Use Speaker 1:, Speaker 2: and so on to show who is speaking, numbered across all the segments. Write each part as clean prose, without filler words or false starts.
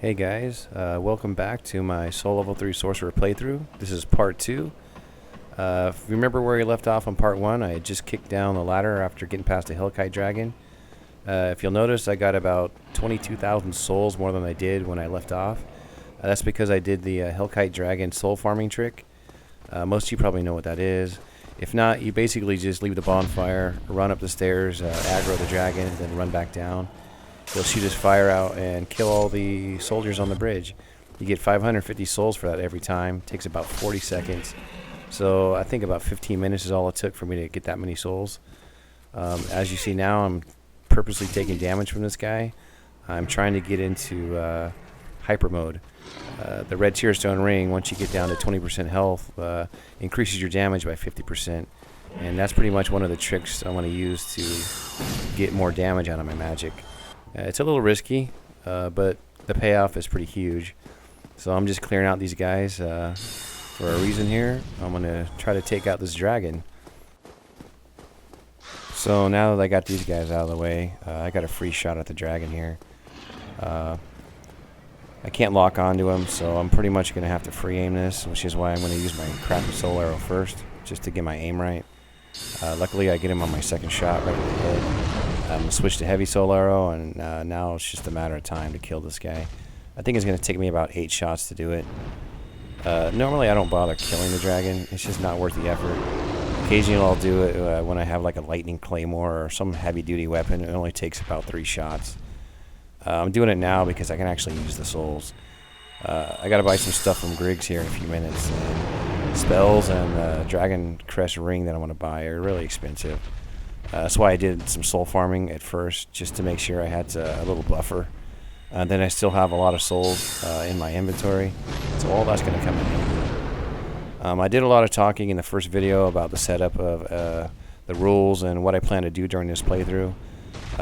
Speaker 1: Hey guys, welcome back to my Soul Level 3 Sorcerer playthrough. This is part 2. If you remember where we left off on part 1, I had just kicked down the ladder after getting past the Hellkite Dragon. If you'll notice, I got about 22,000 souls more than I did when I left off. That's because I did the Hellkite Dragon soul farming trick. Most of you probably know what that is. If not, you basically just leave the bonfire, run up the stairs, aggro the dragon, then run back down. He'll shoot his fire out and kill all the soldiers on the bridge. You get 550 souls for that every time. Takes about 40 seconds. So I think about 15 minutes is all it took for me to get that many souls. As you see now, I'm purposely taking damage from this guy. I'm trying to get into hyper mode. The red tearstone ring, once you get down to 20% health, increases your damage by 50%. And that's pretty much one of the tricks I want to use to get more damage out of my magic. It's a little risky, but the payoff is pretty huge. So I'm just clearing out these guys for a reason here. I'm going to try to take out this dragon. So now that I got these guys out of the way, I got a free shot at the dragon here. I can't lock onto him, so I'm pretty much going to have to free aim this, which is why I'm going to use my crappy soul arrow first, just to get my aim right. Luckily I get him on my second shot right in the head. I'm going to switch to heavy soul arrow, and now it's just a matter of time to kill this guy. I think it's going to take me about 8 shots to do it. Normally I don't bother killing the dragon. It's just not worth the effort. Occasionally I'll do it when I have like a lightning claymore or some heavy duty weapon. It only takes about 3 shots. I'm doing it now because I can actually use the souls. I got to buy some stuff from Griggs here in a few minutes. Spells and dragon crest ring that I want to buy are really expensive. That's why I did some soul farming at first, just to make sure I had a little buffer. Then I still have a lot of souls in my inventory, so all that's going to come in handy. I did a lot of talking in the first video about the setup of the rules and what I plan to do during this playthrough.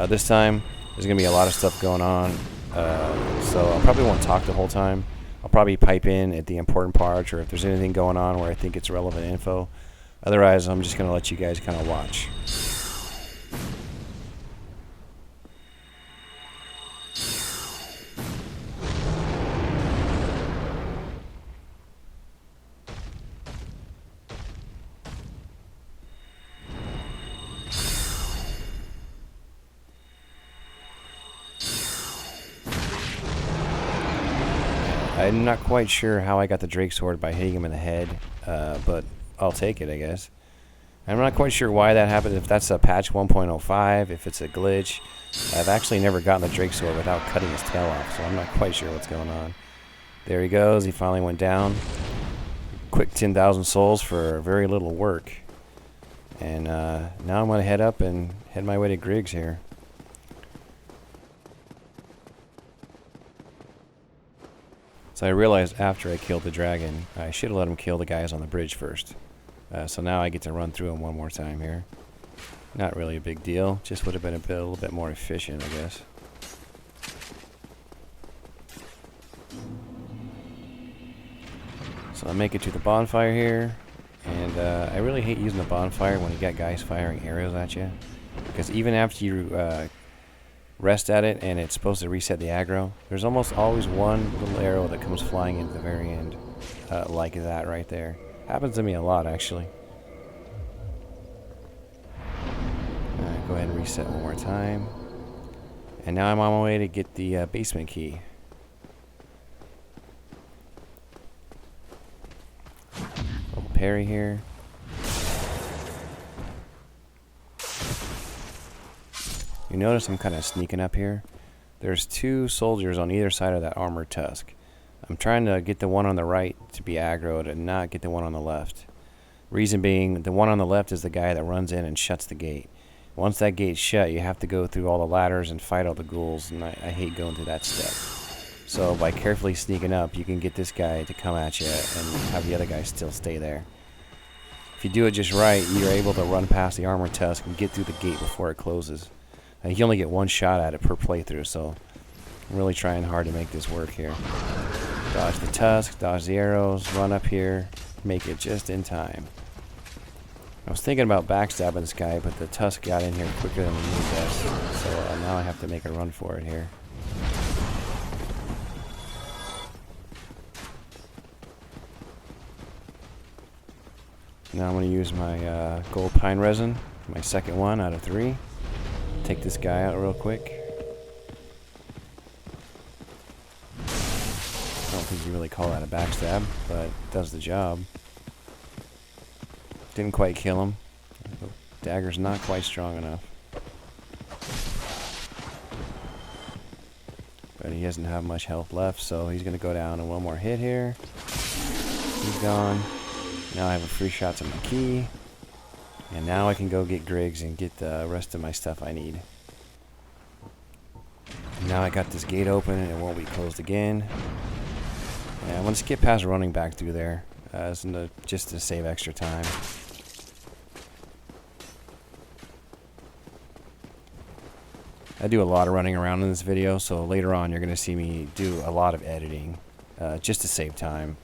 Speaker 1: This time, there's going to be a lot of stuff going on, so I probably won't talk the whole time. I'll probably pipe in at the important parts, or if there's anything going on where I think it's relevant info. Otherwise, I'm just going to let you guys kind of watch. I'm not quite sure how I got the Drake Sword by hitting him in the head, but I'll take it, I guess. I'm not quite sure why that happened, if that's a patch 1.05, if it's a glitch. I've actually never gotten the Drake Sword without cutting his tail off, so I'm not quite sure what's going on. There he goes, he finally went down. Quick 10,000 souls for very little work. And now I'm going to head up and head my way to Griggs here. So I realized after I killed the dragon, I should have let him kill the guys on the bridge first. So now I get to run through them one more time here. Not really a big deal, just would have been a little bit more efficient, I guess. So I make it to the bonfire here, and I really hate using the bonfire when you got guys firing arrows at you, because even after you rest at it and it's supposed to reset the aggro, there's almost always one little arrow that comes flying into the very end, like that right there. Happens to me a lot, actually. Go ahead and reset one more time, and now I'm on my way to get the basement key. Little parry here. You notice I'm kind of sneaking up here. There's 2 soldiers on either side of that armored tusk. I'm trying to get the one on the right to be aggroed and not get the one on the left. Reason being, the one on the left is the guy that runs in and shuts the gate. Once that gate's shut, you have to go through all the ladders and fight all the ghouls, and I hate going through that step. So by carefully sneaking up, you can get this guy to come at you and have the other guy still stay there. If you do it just right, you're able to run past the armored tusk and get through the gate before it closes. You only get 1 shot at it per playthrough, so I'm really trying hard to make this work here. Dodge the tusk, dodge the arrows, run up here, make it just in time. I was thinking about backstabbing this guy, but the tusk got in here quicker than the mini best, so now I have to make a run for it here. So now I'm going to use my gold pine resin, my second one out of 3. Take this guy out real quick. I don't think you really call that a backstab, but it does the job. Didn't quite kill him. The dagger's not quite strong enough. But he doesn't have much health left, so he's going to go down in one more hit here. He's gone. Now I have a free shot to my key. And now I can go get Griggs and get the rest of my stuff I need. Now I got this gate open and it won't be closed again. Yeah, I want to skip past running back through there, just to save extra time. I do a lot of running around in this video, so later on you're going to see me do a lot of editing, just to save time.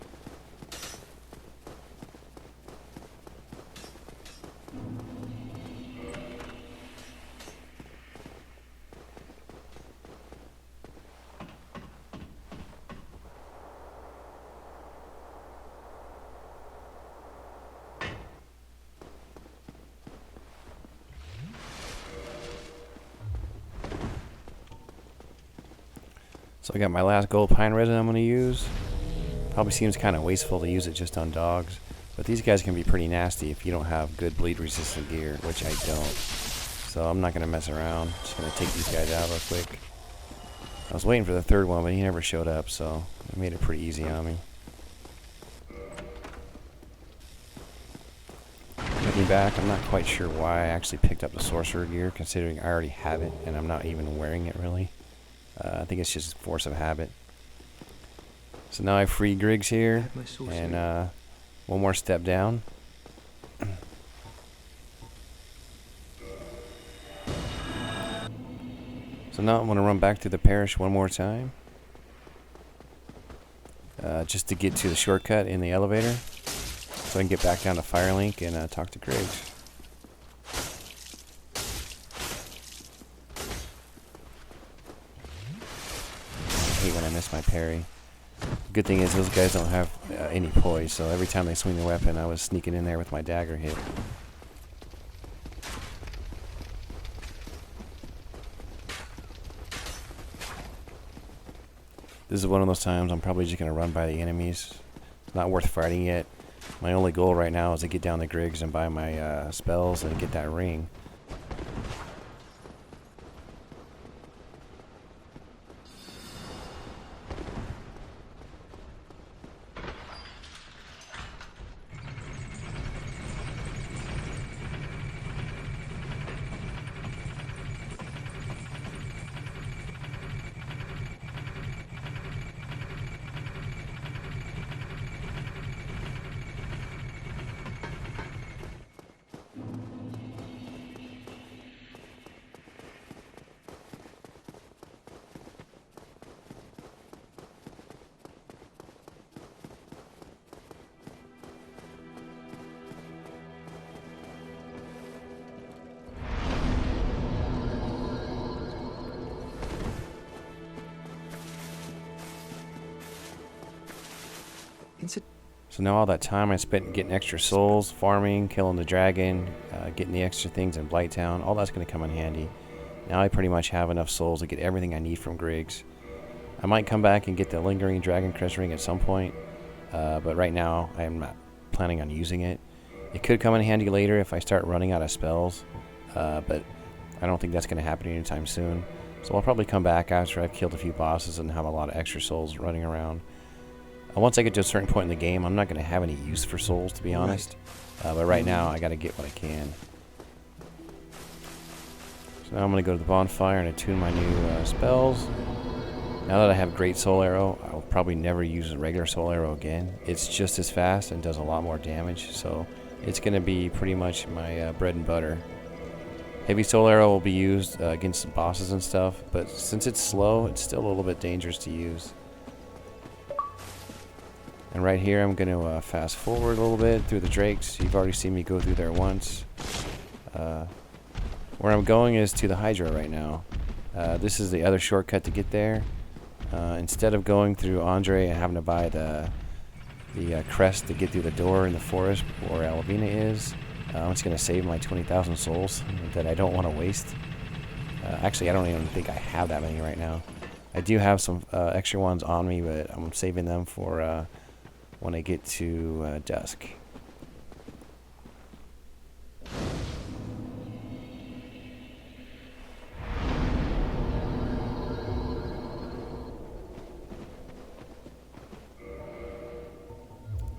Speaker 1: So I got my last gold pine resin I'm going to use. Probably seems kind of wasteful to use it just on dogs, but these guys can be pretty nasty if you don't have good bleed resistant gear, which I don't. So I'm not going to mess around. Just going to take these guys out real quick. I was waiting for the third one, but he never showed up, so it made it pretty easy on me. Looking back, I'm not quite sure why I actually picked up the Sorcerer gear, considering I already have it and I'm not even wearing it really. I think it's just force of habit. So now I free Griggs here, and one more step down. So now I'm going to run back through the parish one more time, just to get to the shortcut in the elevator, so I can get back down to Firelink and talk to Griggs. I hate when I miss my parry. Good thing is those guys don't have any poise, so every time they swing the weapon I was sneaking in there with my dagger hit. This is one of those times I'm probably just going to run by the enemies. It's not worth fighting yet. My only goal right now is to get down to Griggs and buy my spells and get that ring. So now all that time I spent getting extra souls, farming, killing the dragon, getting the extra things in Blighttown, all that's going to come in handy. Now I pretty much have enough souls to get everything I need from Griggs. I might come back and get the lingering dragon crest ring at some point, but right now I am not planning on using it. It could come in handy later if I start running out of spells, but I don't think that's going to happen anytime soon. So I'll probably come back after I've killed a few bosses and have a lot of extra souls running around. Once I get to a certain point in the game, I'm not going to have any use for souls, to be honest. But right now, I got to get what I can. So now I'm going to go to the bonfire and attune my new spells. Now that I have Great Soul Arrow, I'll probably never use a regular Soul Arrow again. It's just as fast and does a lot more damage, so it's going to be pretty much my bread and butter. Heavy Soul Arrow will be used against some bosses and stuff, but since it's slow, it's still a little bit dangerous to use. And right here, I'm going to fast forward a little bit through the drakes. You've already seen me go through there once. Where I'm going is to the Hydra right now. This is the other shortcut to get there. Instead of going through Andre and having to buy the the crest to get through the door in the forest where Alvina is. I'm just going to save my 20,000 souls that I don't want to waste. Actually, I don't even think I have that many right now. I do have some extra ones on me, but I'm saving them for when I get to Dusk.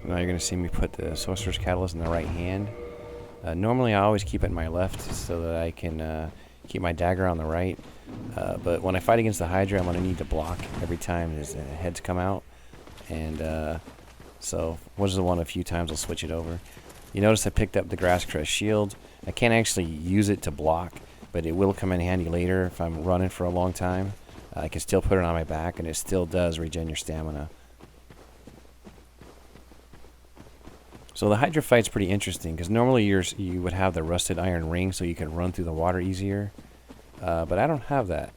Speaker 1: Now you're going to see me put the Sorcerer's Catalyst in the right hand. Normally I always keep it in my left so that I can keep my dagger on the right. But when I fight against the Hydra, I'm going to need to block every time his heads come out. And so, which is the one a few times I'll switch it over. You notice I picked up the Grass Crest Shield. I can't actually use it to block, but it will come in handy later if I'm running for a long time. I can still put it on my back, and it still does regen your stamina. So the Hydra fight's pretty interesting, because normally you would have the rusted iron ring so you can run through the water easier. But I don't have that.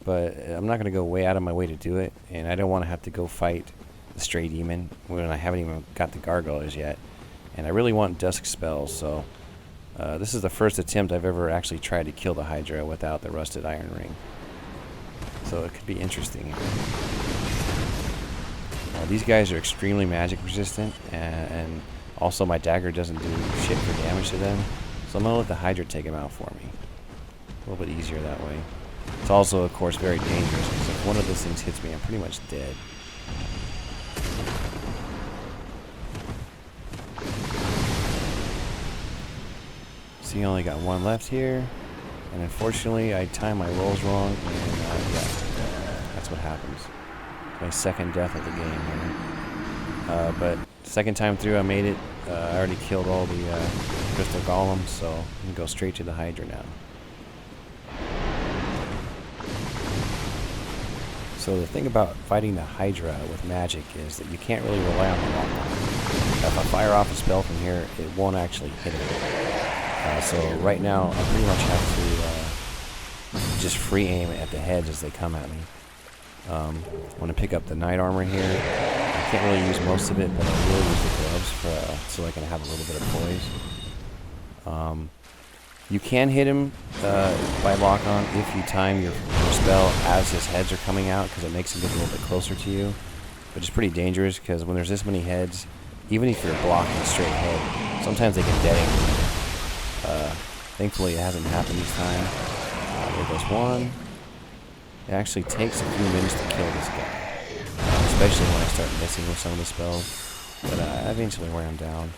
Speaker 1: But I'm not going to go way out of my way to do it, and I don't want to have to go fight the Stray Demon when I haven't even got the Gargoyles yet. And I really want Dusk spells, so this is the first attempt I've ever actually tried to kill the Hydra without the rusted iron ring. So it could be interesting. These guys are extremely magic resistant, and also my dagger doesn't do shit for damage to them, so I'm going to let the Hydra take him out for me. A little bit easier that way. It's also, of course, very dangerous, because if one of those things hits me, I'm pretty much dead. See, I only got one left here, and unfortunately I timed my rolls wrong, and yeah, that's what happens. It's my second death of the game here. But second time through I made it. I already killed all the crystal golems, so I'm going to go straight to the Hydra now. So the thing about fighting the Hydra with magic is that you can't really rely on the lock-on. If I fire off a spell from here, it won't actually hit it. So right now I pretty much have to just free aim at the heads as they come at me. I'm going to pick up the knight armor here. I can't really use most of it, but I will use the gloves so I can have a little bit of poise. You can hit him by lock-on if you time your spell as his heads are coming out, because it makes him get a little bit closer to you. But it's pretty dangerous, because when there's this many heads, even if you're blocking a straight head, sometimes they get dead angry. Thankfully it hasn't happened this time. There goes one. It actually takes a few minutes to kill this guy, especially when I start missing with some of the spells, but I eventually wear him down.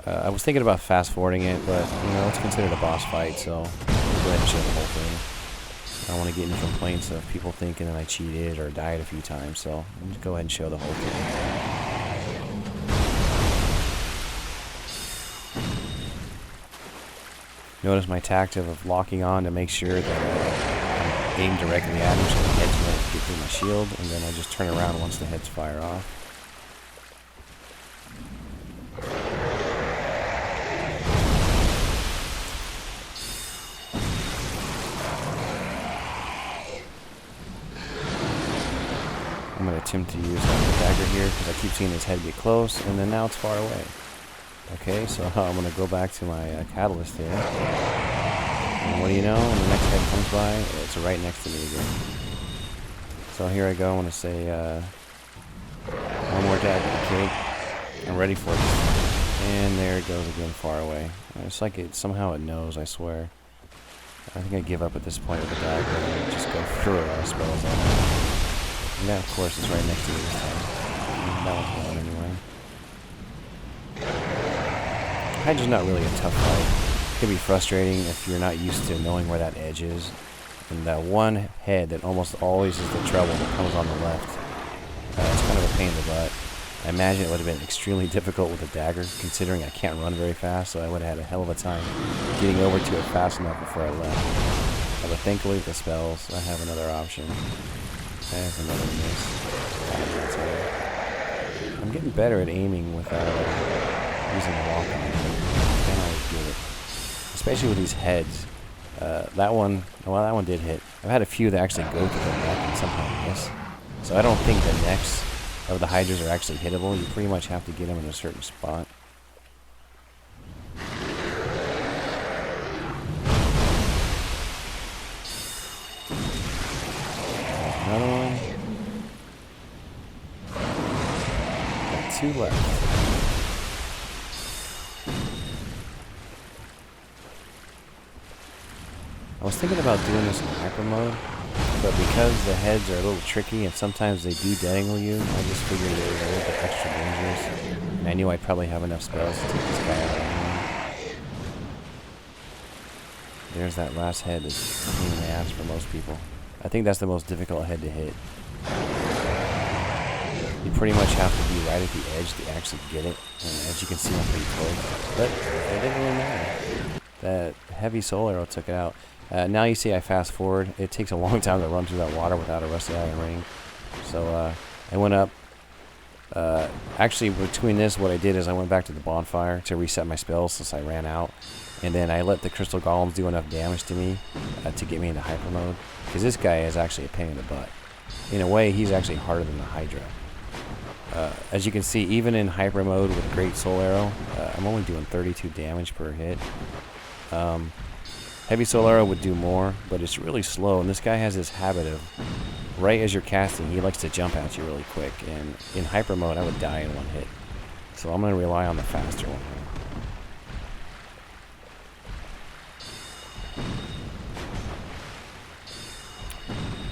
Speaker 1: I was thinking about fast forwarding it, but you know, it's considered a boss fight, so I'll go ahead and show the whole thing. I don't want to get any complaints of people thinking that I cheated or died a few times, so I'll just go ahead and show the whole thing. Notice my tactic of locking on to make sure that I'm aimed directly at him so the heads won't get through my shield, and then I just turn around once the heads fire off. I'm going to attempt to use the dagger here because I keep seeing his head get close, and then now it's far away. Okay, so I'm going to go back to my catalyst here. And what do you know, when the next head comes by, it's right next to me again. So here I go, I want to say, one more dagger, okay? I'm ready for it. And there it goes again, far away. It's like it somehow it knows, I swear. I think I give up at this point with the dagger and just go through spells on it. And that, of course, is right next to me this time. That one's gone anyway. Hydra's not really a tough fight. It can be frustrating if you're not used to knowing where that edge is. And that one head that almost always is the trouble that comes on the left. It's kind of a pain in the butt. I imagine it would have been extremely difficult with a dagger, considering I can't run very fast, so I would have had a hell of a time getting over to it fast enough before I left. But thankfully with the spells, I have another option. There's another miss. I'm getting better at aiming without using a lock-on. I can't always do it. Especially with these heads. That one did hit. I've had a few that actually go to the neck and somehow miss. So I don't think the necks of the Hydras are actually hittable. You pretty much have to get them in a certain spot. Another one. Got 2 left. I was thinking about doing this in hyper mode, but because the heads are a little tricky and sometimes they do dangle you, I just figured it was a little bit extra dangerous. And I knew I'd probably have enough spells to take this guy out anyway. There's that last head that's a pain in the ass for most people. I think that's the most difficult head to hit. You pretty much have to be right at the edge to actually get it. And as you can see, I'm pretty close. But it didn't really matter. That heavy soul arrow took it out. Now you see I fast forward. It takes a long time to run through that water without a rusty iron ring. So I went up. Actually, between this, what I did is I went back to the bonfire to reset my spells since I ran out. And then I let the crystal golems do enough damage to me to get me into hyper mode. Because this guy is actually a pain in the butt. In a way, he's actually harder than the Hydra. As you can see, even in hyper mode with Great Soul Arrow, I'm only doing 32 damage per hit. Heavy Soul Arrow would do more, but it's really slow. And this guy has this habit of, right as you're casting, he likes to jump at you really quick. And in hyper mode, I would die in 1 hit. So I'm going to rely on the faster one here.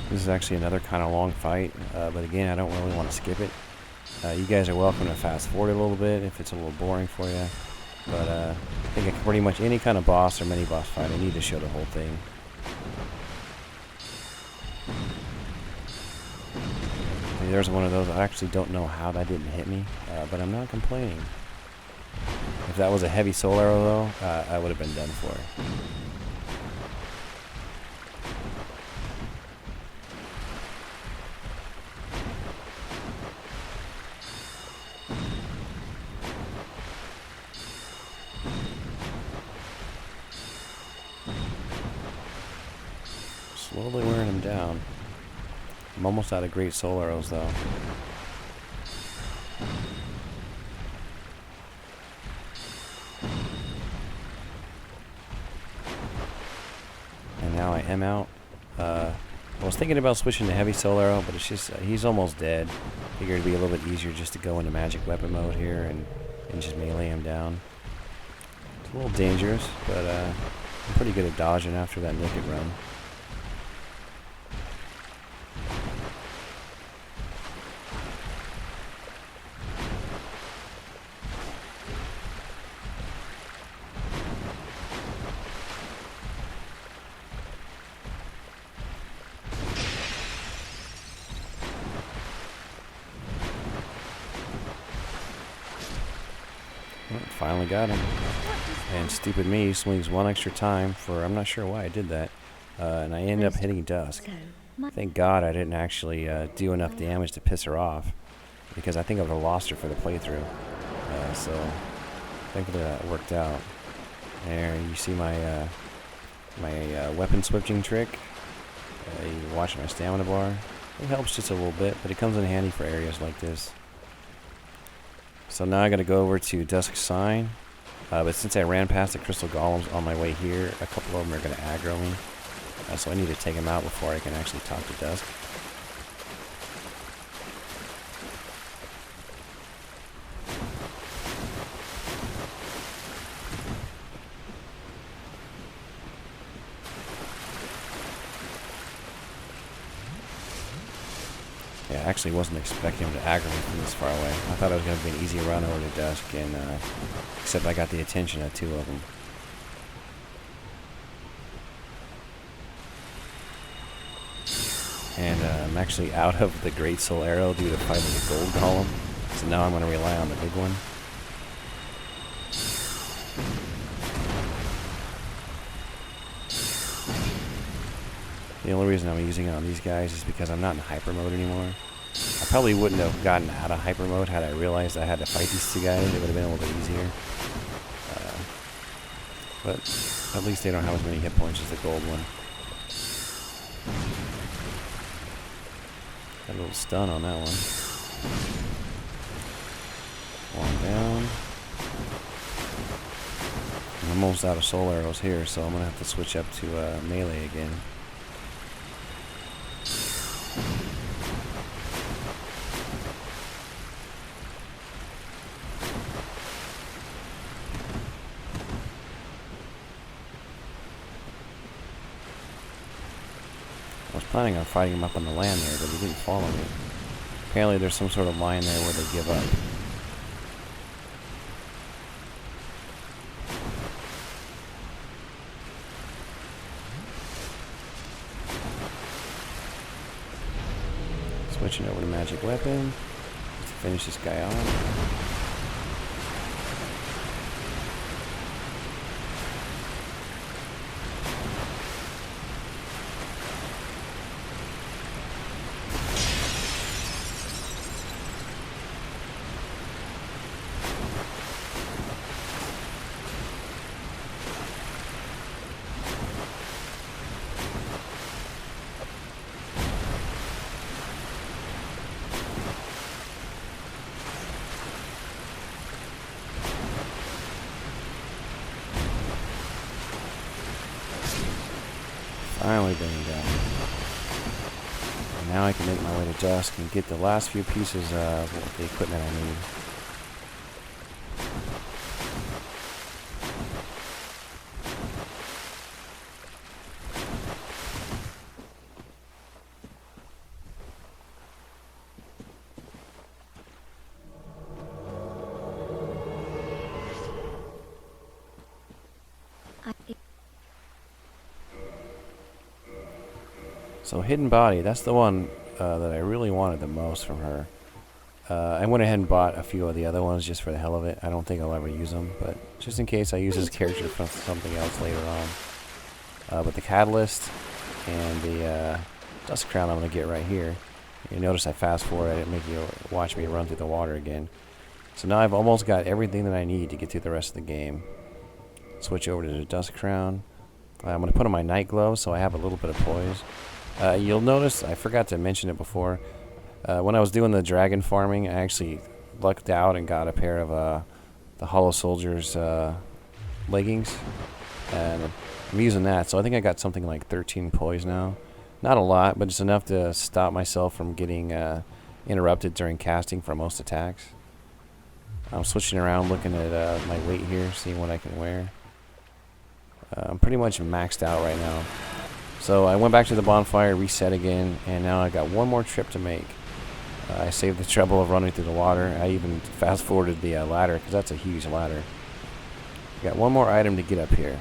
Speaker 1: This is actually another kind of long fight, but again, I don't really want to skip it. You guys are welcome to fast forward a little bit if it's a little boring for you. But I think pretty much any kind of boss or mini boss fight, I need to show the whole thing. There's one of those. I actually don't know how that didn't hit me, but I'm not complaining. If that was a heavy soul arrow, though, I would have been done for. Slowly wearing him down. I'm almost out of great soul arrows, though. And now I am out. I was thinking about switching to heavy soul arrow, but it's just he's almost dead. Figured it'd be a little bit easier just to go into magic weapon mode here and just melee him down. It's a little dangerous, but I'm pretty good at dodging after that naked run. Finally got him. And stupid me swings 1 extra time for, I'm not sure why I did that. And I ended up hitting Dusk. Thank God I didn't actually do enough damage to piss her off, because I think I would have lost her for the playthrough. So thankfully that worked out. There you see my weapon switching trick. You watch my stamina bar. It helps just a little bit, but it comes in handy for areas like this. So now I got to go over to Dusk's sign, but since I ran past the crystal golems on my way here, a couple of them are going to aggro me, so I need to take them out before I can actually talk to Dusk. Yeah, I actually wasn't expecting him to aggro me from this far away. I thought it was going to be an easy run over to Dusk, and except I got the attention of 2 of them. And I'm actually out of the Great Soul Arrow due to fighting the gold golem, so now I'm going to rely on the big one. The only reason I'm using it on these guys is because I'm not in hyper mode anymore. I probably wouldn't have gotten out of hyper mode had I realized I had to fight these 2 guys. It would have been a little bit easier. But at least they don't have as many hit points as the gold one. Got a little stun on that one. One down. I'm almost out of soul arrows here, so I'm going to have to switch up to melee again. I was planning on fighting him up on the land there, but he didn't follow me. Apparently there's some sort of line there where they give up. Switching over to magic weapon to finish this guy off. Finally getting down. And now I can make my way to Dusk and get the last few pieces of the equipment I need. So Hidden Body, that's the one that I really wanted the most from her. I went ahead and bought a few of the other ones just for the hell of it. I don't think I'll ever use them, but just in case I use this character for something else later on. But the Catalyst and the Dusk Crown I'm going to get right here. You notice I fast forward, I didn't make you watch me run through the water again. So now I've almost got everything that I need to get through the rest of the game. Switch over to the Dusk Crown. I'm going to put on my Night Gloves so I have a little bit of poise. You'll notice, I forgot to mention it before, when I was doing the dragon farming, I actually lucked out and got a pair of the Hollow Soldier's leggings, and I'm using that, so I think I got something like 13 poise now. Not a lot, but it's enough to stop myself from getting interrupted during casting for most attacks. I'm switching around, looking at my weight here, seeing what I can wear. I'm pretty much maxed out right now. So I went back to the bonfire, reset again, and now I got one more trip to make. I saved the trouble of running through the water. I even fast forwarded the ladder, because that's a huge ladder. Got one more item to get up here.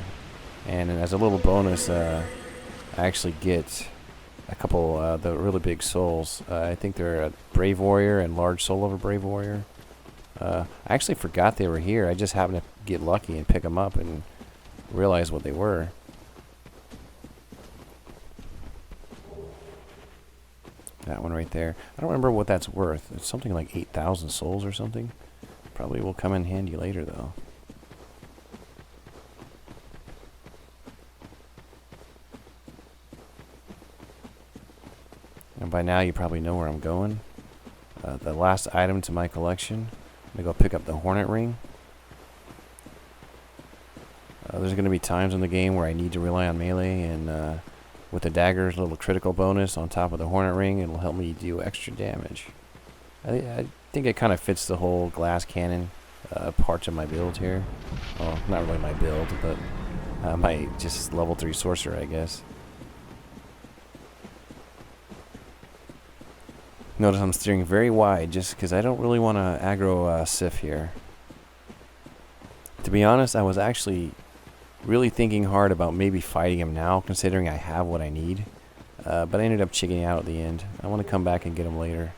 Speaker 1: And as a little bonus, I actually get a couple of the really big souls. I think they're a Brave Warrior and Large Soul of a Brave Warrior. I actually forgot they were here. I just happened to get lucky and pick them up and realize what they were. That one right there. I don't remember what that's worth. It's something like 8,000 souls or something. Probably will come in handy later, though. And by now you probably know where I'm going. The last item to my collection. I'm going to go pick up the Hornet Ring. There's going to be times in the game where I need to rely on melee, and with the dagger's little critical bonus on top of the Hornet Ring, it'll help me do extra damage. I think it kind of fits the whole glass cannon part of my build here. Well, not really my build, but my just level 3 sorcerer, I guess. Notice I'm steering very wide just because I don't really want to aggro Sif here. To be honest, I was actually really thinking hard about maybe fighting him now, considering I have what I need. But I ended up chickening out at the end. I want to come back and get him later.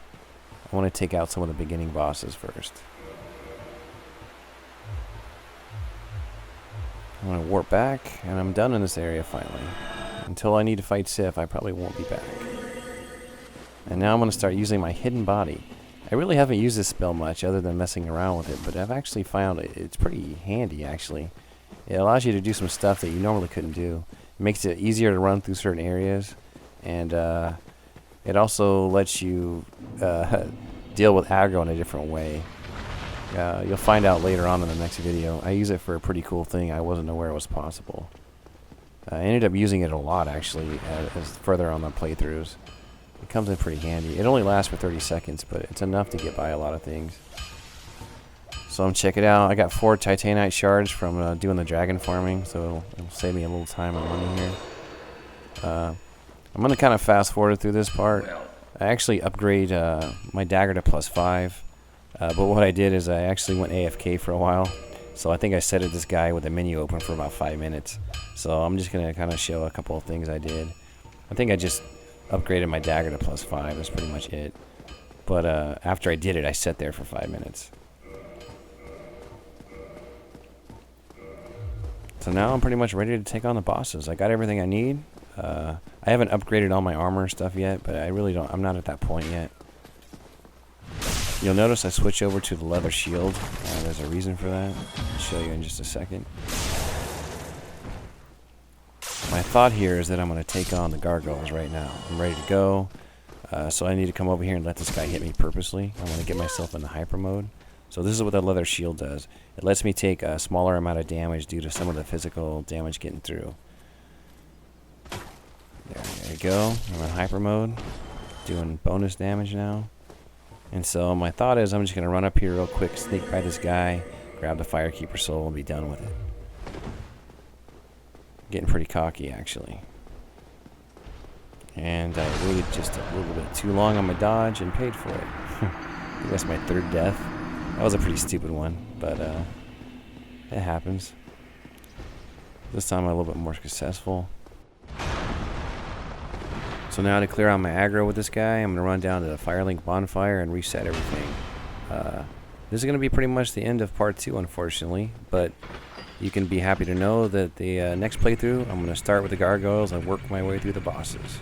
Speaker 1: I want to take out some of the beginning bosses first. I'm going to warp back, and I'm done in this area finally. Until I need to fight Sif, I probably won't be back. And now I'm going to start using my Hidden Body. I really haven't used this spell much other than messing around with it, but I've actually found it's pretty handy, actually. It allows you to do some stuff that you normally couldn't do. It makes it easier to run through certain areas, and it also lets you deal with aggro in a different way. You'll find out later on in the next video. I use it for a pretty cool thing I wasn't aware was possible. I ended up using it a lot, actually, as further on the playthroughs. It comes in pretty handy. It only lasts for 30 seconds, but it's enough to get by a lot of things. So check it out. I got 4 Titanite shards from doing the dragon farming, so it'll save me a little time and money here. I'm going to kind of fast forward through this part. I actually upgrade my dagger to +5, but what I did is I actually went AFK for a while. So I think I set this guy with the menu open for about 5 minutes. So I'm just going to kind of show a couple of things I did. I think I just upgraded my dagger to +5. That's pretty much it. But after I did it, I sat there for 5 minutes. So now I'm pretty much ready to take on the bosses. I got everything I need. I haven't upgraded all my armor stuff yet, but I really don't. I'm not at that point yet. You'll notice I switch over to the leather shield. There's a reason for that. I'll show you in just a second. My thought here is that I'm going to take on the gargoyles right now. I'm ready to go. So I need to come over here and let this guy hit me purposely. I want to get myself into hyper mode. So this is what the leather shield does. It lets me take a smaller amount of damage due to some of the physical damage getting through. There you go. I'm in hyper mode. Doing bonus damage now. And so my thought is I'm just going to run up here real quick, sneak by this guy, grab the Firekeeper soul, and be done with it. Getting pretty cocky, actually. And I waited just a little bit too long on my dodge and paid for it. I think that's my 3rd death. That was a pretty stupid one, but it happens. This time I'm a little bit more successful. So now to clear out my aggro with this guy, I'm going to run down to the Firelink bonfire and reset everything. This is going to be pretty much the end of part 2, unfortunately, but you can be happy to know that the next playthrough, I'm going to start with the gargoyles and work my way through the bosses.